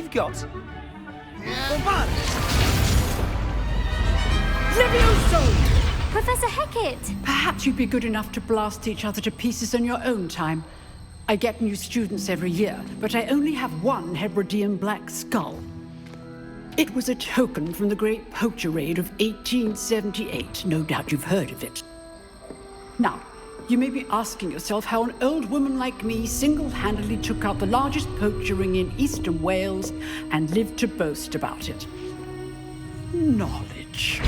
you've got. Levioso! Professor Hecat! Perhaps you'd be good enough to blast each other to pieces in your own time. I get new students every year, but I only have one Hebridean black skull. It was a token from the Great Poacher Raid of 1878. No doubt you've heard of it. Now, you may be asking yourself how an old woman like me single-handedly took out the largest poacher ring in eastern Wales and lived to boast about it. Knowledge.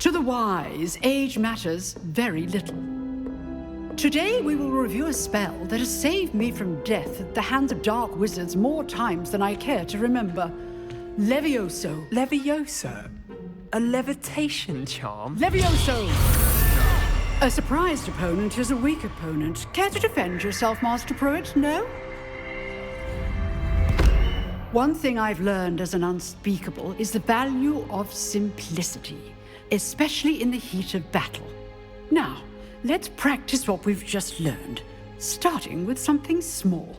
To the wise, age matters very little. Today we will review a spell that has saved me from death at the hands of dark wizards more times than I care to remember. Levioso. Levioso? A levitation charm? Levioso! A surprised opponent is a weak opponent. Care to defend yourself, Master Pruitt? No? One thing I've learned as an unspeakable is the value of simplicity, especially in the heat of battle. Now, let's practice what we've just learned, starting with something small.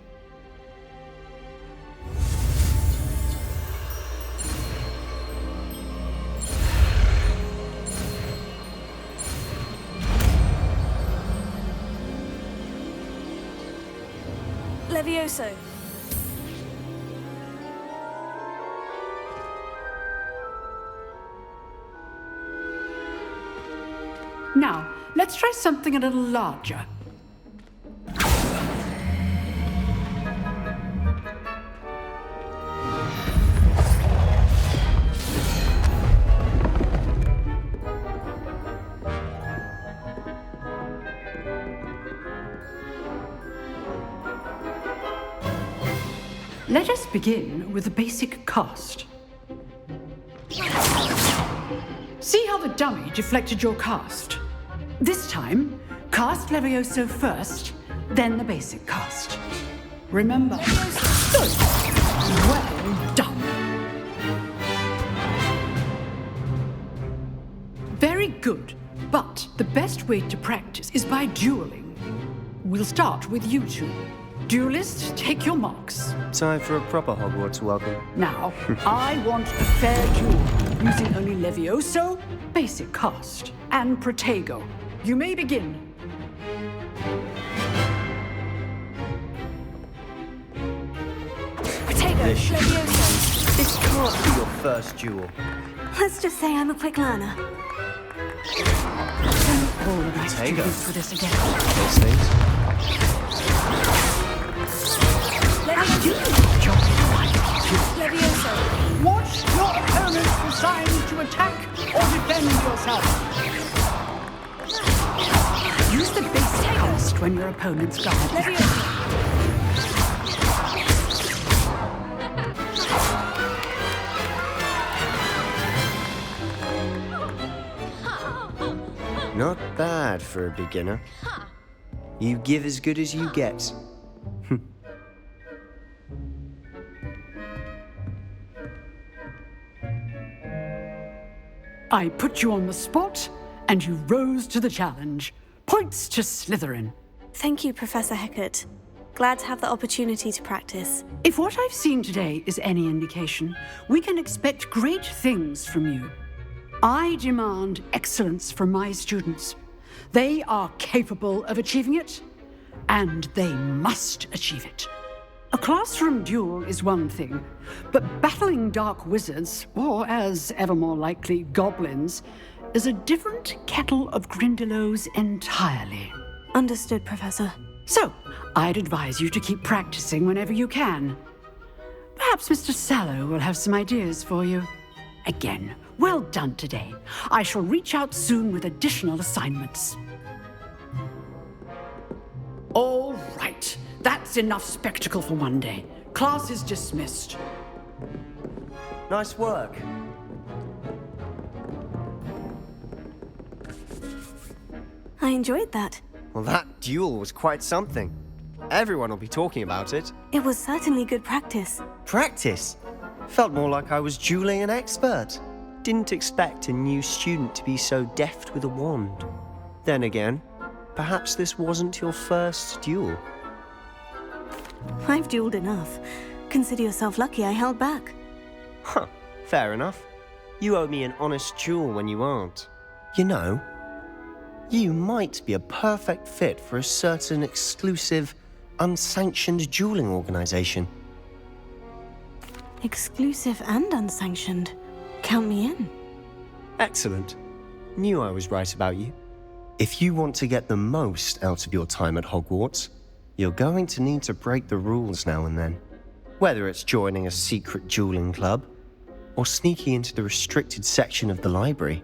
Levioso. Now, let's try something a little larger. Let us begin with the basic cast. See how the dummy deflected your cast? This time, cast Levioso first, then the basic cast. Remember. Good. Well done. Very good. But the best way to practice is by dueling. We'll start with you two. Duelists, take your marks. Time for a proper Hogwarts welcome. Now, I want a fair duel, using only Levioso, basic cast, and Protego. You may begin. Protego, Levioso. This can't be your first duel. Let's just say I'm a quick learner. Don't all of my Protego. students for this again. Those things. Levioso. Watch your opponent for signs to attack or defend yourself. Use the basic cast when your opponent's guard. Levioso. Not bad for a beginner. You give as good as you get. I put you on the spot, and you rose to the challenge. Points to Slytherin. Thank you, Professor Hecat. Glad to have the opportunity to practice. If what I've seen today is any indication, we can expect great things from you. I demand excellence from my students. They are capable of achieving it, and they must achieve it. A classroom duel is one thing, but battling dark wizards, or as ever more likely, goblins, is a different kettle of Grindylows entirely. Understood, Professor. So, I'd advise you to keep practicing whenever you can. Perhaps Mr. Sallow will have some ideas for you. Again, well done today. I shall reach out soon with additional assignments. All right. That's enough spectacle for one day. Class is dismissed. Nice work. I enjoyed that. Well, that duel was quite something. Everyone will be talking about it. It was certainly good practice. Practice? Felt more like I was dueling an expert. Didn't expect a new student to be so deft with a wand. Then again, perhaps this wasn't your first duel. I've dueled enough. Consider yourself lucky I held back. Huh, fair enough. You owe me an honest duel when you aren't. You know, you might be a perfect fit for a certain exclusive, unsanctioned dueling organization. Exclusive and unsanctioned. Count me in. Excellent. Knew I was right about you. If you want to get the most out of your time at Hogwarts, you're going to need to break the rules now and then. Whether it's joining a secret dueling club, or sneaking into the restricted section of the library,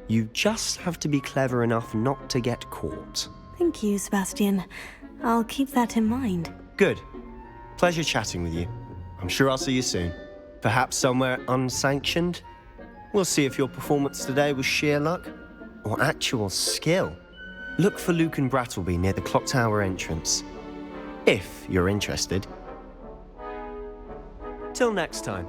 you just have to be clever enough not to get caught. Thank you, Sebastian. I'll keep that in mind. Good. Pleasure chatting with you. I'm sure I'll see you soon. Perhaps somewhere unsanctioned? We'll see if your performance today was sheer luck or actual skill. Look for Luke and Brattleby near the clock tower entrance, if you're interested. Till next time.